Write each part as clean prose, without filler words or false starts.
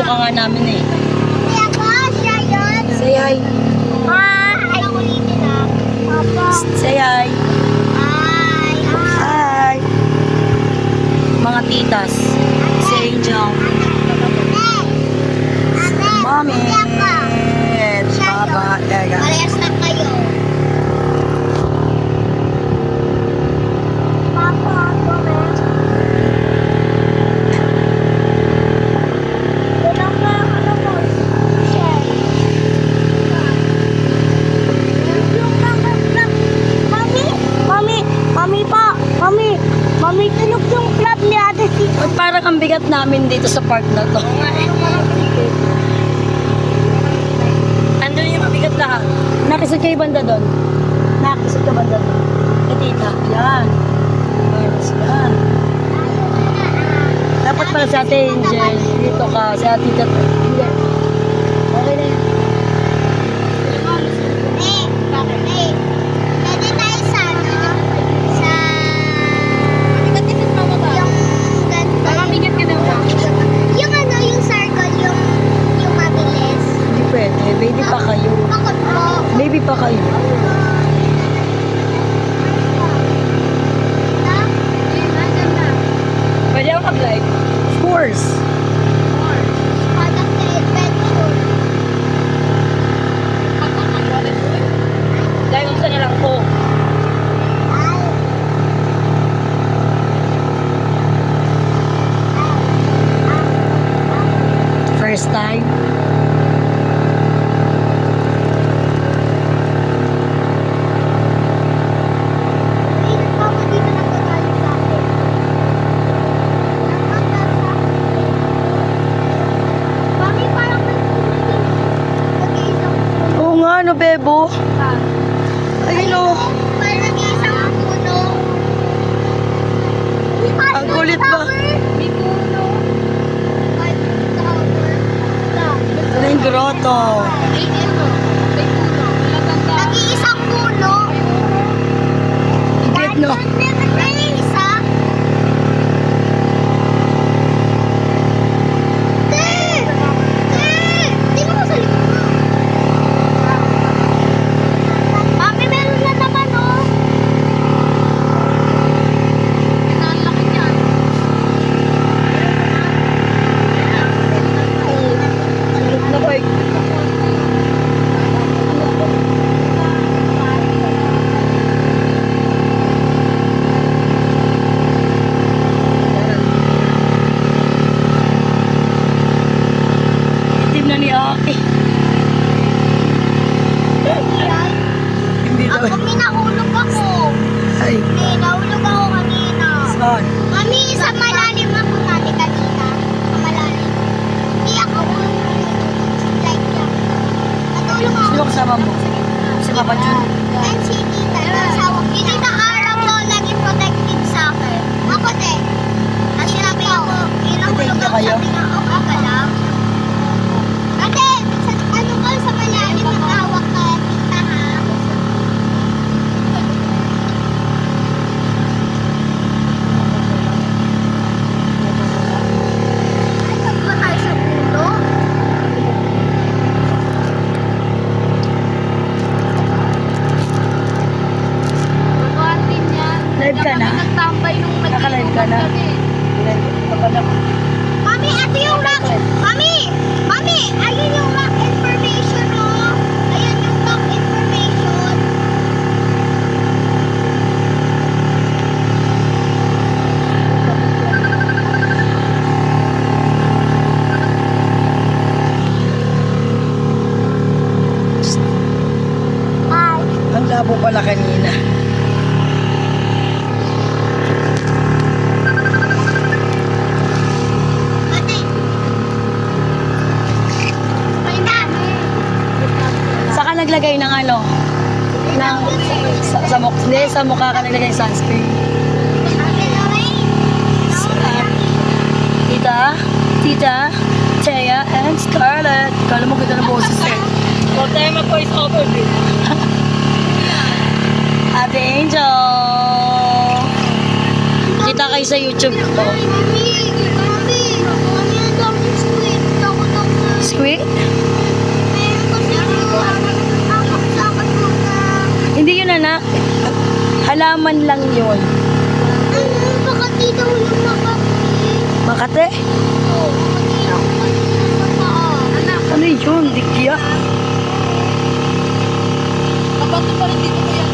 Kamukha nga namin eh. Kaya ko, siya yun. Say hi. Hi! Ulitin lang. Opo. Say hi. Hi! Hi. Mga titas. Si Angel. Mommy. Papa. Ega. Parehas na kayo. Papa, ako rin. Ilang na ano mo? Share. Yung lang. Mami pa. Mami, tulog yung club ni Ate Tito. Ba't parang ang bigat namin dito sa park na to? Andun yung mabigat lahat. Nakisod kayo banda doon? Nakisod ka banda doon? Tita, yan. Yan. Dapat pala si Ate Angel. Dito ka, si Ate Tita. Hindi. Okay na yan. Pwede tayo sa ano? Sa... Yung ganito. Mabigat ka daw ba? Yung ano, yung circle, yung mabilis. Hindi pwede. Baby pa kayo. Bakit po? Baby pa kayo. Pwede ako mag-live? Of course. Product na adventure. Dahil gusto na lang po. Ay. First time. Ingat pa ako dito na pagkain sa akin. Mami, parang may tubig. Nag-iisang puno. Oo nga, no, Bebo? Ayun o. Parang nag-iisang puno. Uy, parang Ang kulit ba? may puno. Parang tower. Ano yung grotto? Nag-iisang puno. Higit, no? Nag-iisa. Tingnan mo sa likod mo. Mami, meron na naman, oh. Ang laki niyan. Sulit na ba? Itim na ni Aki. Hindi daw. Ako, minahulog ako. Ay, Nahulog ako kanina. saan? Mami, sa malalim ako natin kanina. Sa malalim. Hindi ako like yan. Natulog ako. Sino kasama mo? Si Papa Jun? And si Tita, yung asawa ko. Yung Tita Araw ko, laging protected sa akin. Ako din. Kasi sabi ako, inahulog Ate, ako, kayo? sabi nga, okay ka lang. Ate, ano ka sa malalim, nag-awak ka, Tita ha? Ay, ba tayo sa puno? Live ka na? Naka-live ka na? Mami, ito yung rock. Mami, ayun yung rock information, oh. Ayan yung rock information. Hi. Ang labo pala kanina. Ate. Ay, dami. Saka naglagay ng ano? Ng, sa mukha ka naglagay ng sunscreen. Ate, Tita, Thea, and Scarlett. Kala mo ganda ng boses eh. Huwag tayo mag-voice over, babe. Ate Angel. Kita kayo sa YouTube ko. Mami, ang daming sweet. Takot ako. Biskuit? Meron kasi ako sa katuta. Hindi yun anak. Halaman lang yun. Ano, Makati daw yung Makati. Makate? Oo, Makati ako kanina sa paa. Anak, Ano yun? Dikya? kabato pa rin dito kuya.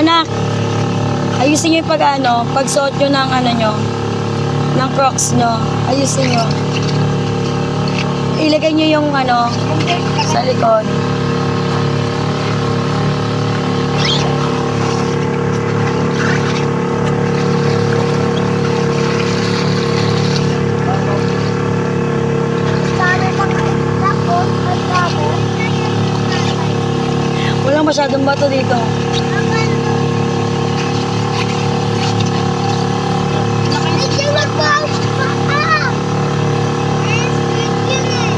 Anak, ayusin nyo yung pagsuot nyo ng ng Crocs nyo. Ayusin nyo. Ilagay nyo yung sa likod. Sana tapos at tapos. Walang masyadong bato dito. Medyo magbawas pa. Sweet yun eh.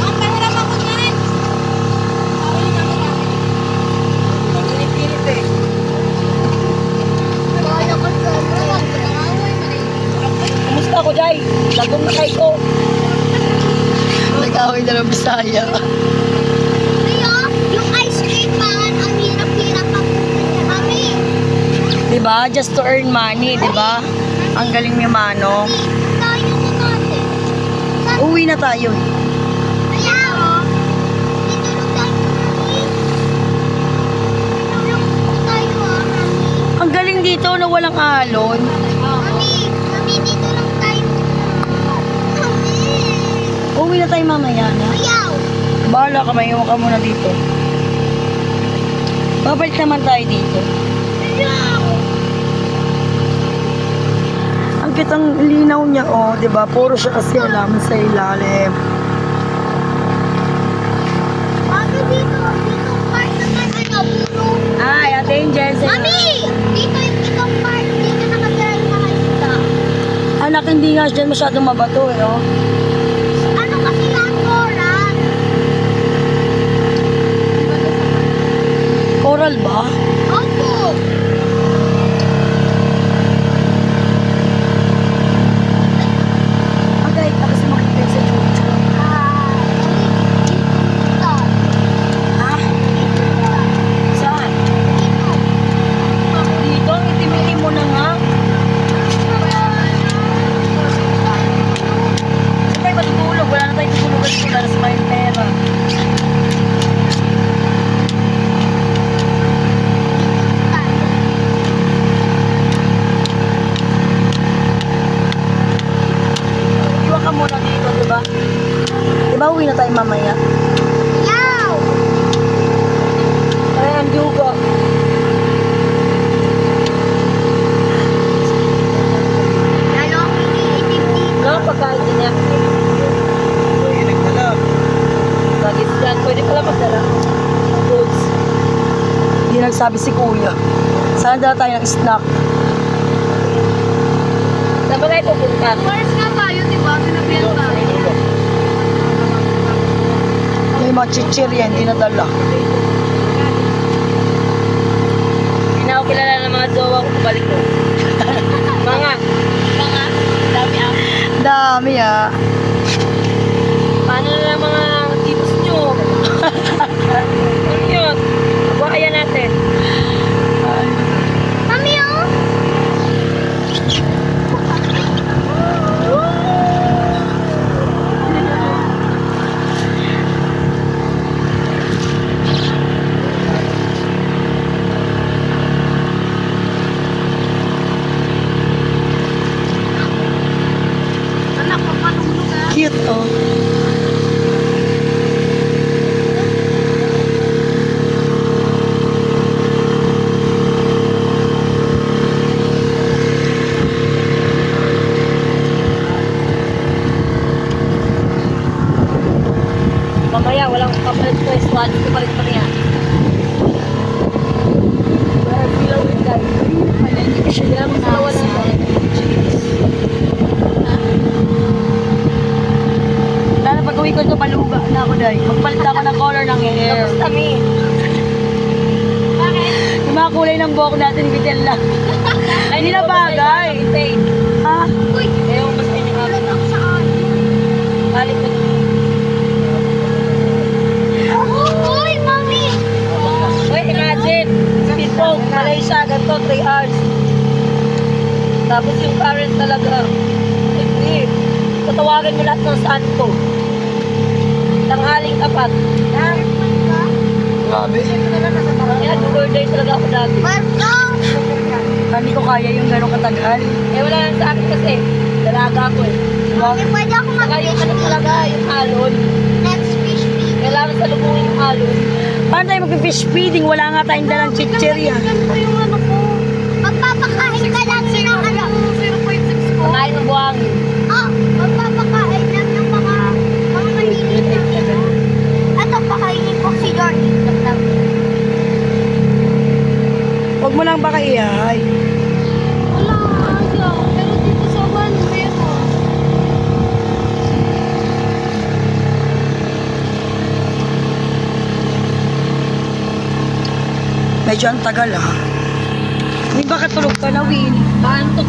Ang pahiram ako dyan. Bawal na ako bakit. Pinipilit eh. Bawal ako dyan. Kumusta ako, Jai? Lagong na kayo ko. Nag-away na ng Bisaya. Ayo, yung ice cream man, ang hirap-hirap ang pupunta kami. Diba? Just to earn money, diba? Ang galing ni Mano. Tayo ko natin. Uwi na tayo eh. Ayaw. Itulog tayo, mami. Itulog tayo, mami. Ang galing dito na walang alon. Mami, dito lang tayo. Mami. Uwi na tayo mamaya na. Ayaw. Bahala ka, maiwan ka muna dito. Babalik naman tayo dito. Ayaw. Ang kitang linaw niya, oh, di ba? Puro siya kasi alaman sa ilalim. Mami, dito part naman, puro. Ay, Ate Angel. Mami! Dito yung itong part, dito nakatira yung mga isda. Anak, hindi nga dyan masyadong mabato, eh, oh. Ano kasi yan, Coral? Coral ba? Opo. Agay, kasi makikita sa chucho. Ha? Saan? Dito, ang itimili mo na nga. Saan tayo matutulog? Wala na tayo tutulugan dito para sa may pera. Iwan ka muna dito, diba? Diba uwi na tayo mamaya? Yaw! Ayan, Dugo. Lalo akong iniitim dito. No, pagkain din niya. Bagit yan. Pwede pala magdala. Foods. Hindi nagsabi si Kuya. Sana dala tayo ng snack. Saan ba tayo pupunta? Mars nga tayo, di ba? Sinabihan tayo. May mga chichirya, hindi nadala. Hindi na ako kilala ng mga jowa ko. Balik ko. Mga. Dami ah. Dami ah. Paano na lang mga titos nyo? Ano yun? Huwag kaya natin. Mami, oh! Anak, papanulog ah. Cute oh. Mamaya, walang kapalit ko. Swali ko palit pa niya. Para bilang rin guys. Hindi ka siya lang dalawa na. Lalo pag uwi ko ito, paluga na ako dahil. Magpalit ako ng color ng hair. Tapos kami. Bakit? Yung mga kulay ng buhok natin, bitin lang. Ay, hindi na bagay. Ha? Uy! Tapos yung parents talaga, hindi. Tatawagan mo lahat ng santo. Tanghaling tapat. Grabe. Kaya birthday talaga ako dati. Welcome! Hindi ko kaya yung gano'ng katagal. Eh wala lang sa akin kasi, dalaga ako eh. Mami, pwede ako Saka yung ano talaga, yung alon. Next fish feed. Kailangan sa lubungin yung alon. Paano tayo mag-fish feeding? Wala nga tayong dalang chichirya. yung ano ko. Magpapakain ka lang ng ano. 0.6 ko. Pakain ng buhangin. Ah, magpapakain lang ng mga maliliit na ano. At ang pakainin ko si Jordan. Huwag mo lang baka ihay. Wala, ayaw. Pero dito sa one, meron. Medyo ang tagal ha. Hindi ba katulog ka na, Win? Paantok